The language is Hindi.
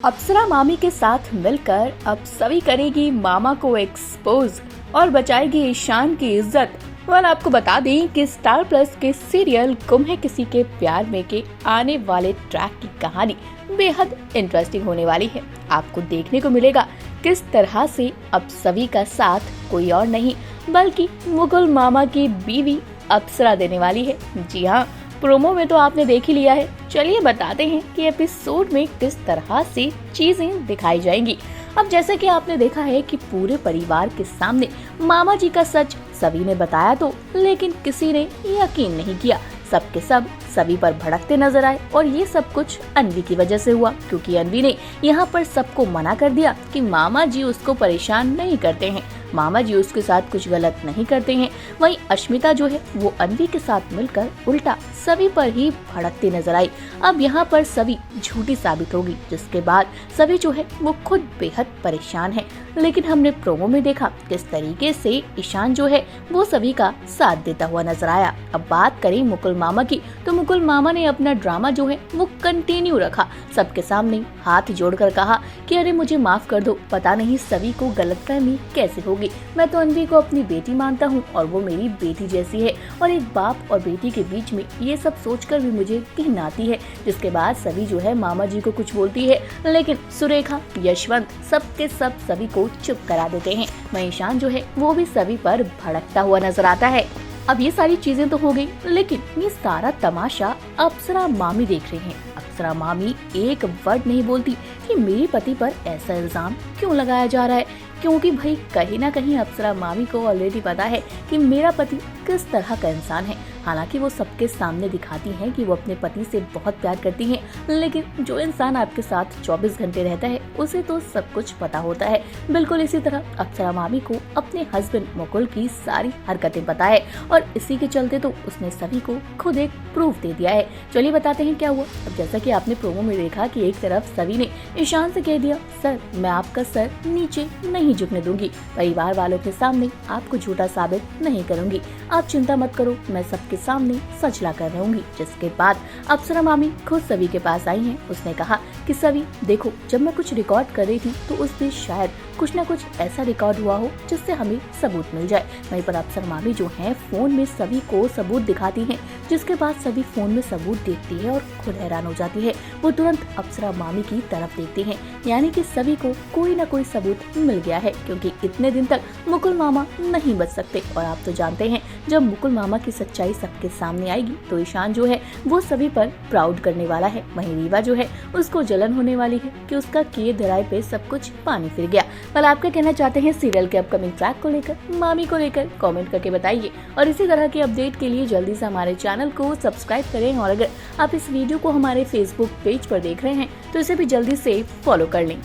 अप्सरा मामी के साथ मिलकर अब सभी करेगी मामा को एक्सपोज और बचाएगी ईशान की इज्जत। आपको बता दें कि स्टार प्लस के सीरियल गुम है किसी के प्यार में के आने वाले ट्रैक की कहानी बेहद इंटरेस्टिंग होने वाली है। आपको देखने को मिलेगा किस तरह से अब सभी का साथ कोई और नहीं बल्कि मुकुल मामा की बीवी अप्सरा देने वाली है। जी हाँ, प्रोमो में तो आपने देख ही लिया है। चलिए बताते हैं कि एपिसोड में किस तरह से चीजें दिखाई जाएंगी। अब जैसे कि आपने देखा है कि पूरे परिवार के सामने मामा जी का सच सभी ने बताया तो, लेकिन किसी ने यकीन नहीं किया। सबके सब सभी पर भड़कते नजर आए और ये सब कुछ अनवी की वजह से हुआ, क्योंकि अनवी ने यहाँ पर सबको मना कर दिया कि मामा जी उसको परेशान नहीं करते हैं, मामा जी उसके साथ कुछ गलत नहीं करते हैं। वहीं अश्मिता जो है वो अनवी के साथ मिलकर उल्टा सभी पर ही भड़कती नजर आई। अब यहाँ पर सभी झूठी साबित होगी, जिसके बाद सभी जो है वो खुद बेहद परेशान है। लेकिन हमने प्रोमो में देखा किस तरीके से ईशान जो है वो सभी का साथ देता हुआ नजर आया। अब बात करें मुकुल मामा की, तो मुकुल मामा ने अपना ड्रामा जो है वो कंटिन्यू रखा। सबके सामने हाथ जोड़कर कहा कि अरे मुझे माफ कर दो, पता नहीं सभी को गलतफहमी कैसे होगी। मैं तो अनवी को अपनी बेटी मानता हूँ और वो मेरी बेटी जैसी है, और एक बाप और बेटी के बीच में ये सब सोचकर भी मुझे घिन आती है। जिसके बाद सभी जो है मामा जी को कुछ बोलती है, लेकिन सुरेखा, यशवंत सबके सब सभी को चुप करा देते हैं। वहीं ईशान जो है वो भी सभी पर भड़कता हुआ नजर आता है। अब ये सारी चीजें तो हो गई, लेकिन ये सारा तमाशा अप्सरा मामी देख रही हैं। अप्सरा मामी एक वर्ड नहीं बोलती कि मेरे पति पर ऐसा इल्जाम क्यों लगाया जा रहा है, क्योंकि भाई कहीं ना कहीं अप्सरा मामी को ऑलरेडी पता है कि मेरा पति किस तरह का इंसान है। हालांकि वो सबके सामने दिखाती हैं कि वो अपने पति से बहुत प्यार करती हैं, लेकिन जो इंसान आपके साथ 24 घंटे रहता है उसे तो सब कुछ पता होता है। बिल्कुल इसी तरह अप्सरा मामी को अपने हस्बैंड मुकुल की सारी हरकतें पता है, और इसी के चलते तो उसने सभी को खुद एक प्रूफ दे दिया है। चलिए बताते हैं क्या हुआ। अब जैसा कि आपने प्रोमो में देखा कि एक तरफ सभी ने ईशान से कह दिया, सर मैं आपका सर नीचे नहीं झुकने दूंगी, परिवार वालों के सामने आपको झूठा साबित नहीं करूंगी, आप चिंता मत करो, मैं सबके सामने सच ला कर रहूंगी। जिसके बाद अप्सरा मामी खुद सभी के पास आई हैं। उसने कहा कि सभी देखो, जब मैं कुछ रिकॉर्ड कर रही थी तो उस दिन शायद कुछ न कुछ ऐसा रिकॉर्ड हुआ हो जिससे हमें सबूत मिल जाए। वहीं पर अप्सरा मामी जो है फोन में सभी को सबूत दिखाती हैं, जिसके बाद सभी फोन में सबूत देखती है और खुद हैरान हो जाती है। वो तुरंत अप्सरा मामी की तरफ देखती हैं, यानी कि सभी को कोई न कोई सबूत मिल गया है, क्योंकि इतने दिन तक मुकुल मामा नहीं बच सकते। और आप तो जानते हैं जब मुकुल मामा की सच्चाई सबके सामने आएगी तो ईशान जो है वो सभी पर प्राउड करने वाला है। वहीं रीवा जो है उसको जलन होने वाली है कि उसका किए धराए पे सब कुछ पानी फिर गया। पर आप क्या कहना चाहते हैं सीरियल के अपकमिंग ट्रैक को लेकर, मामी को लेकर, कमेंट करके बताइए। और इसी तरह के अपडेट के लिए जल्दी से हमारे चैनल को सब्सक्राइब करें, और अगर आप इस वीडियो को हमारे फेसबुक पेज पर देख रहे हैं तो इसे भी जल्दी से फॉलो कर लें।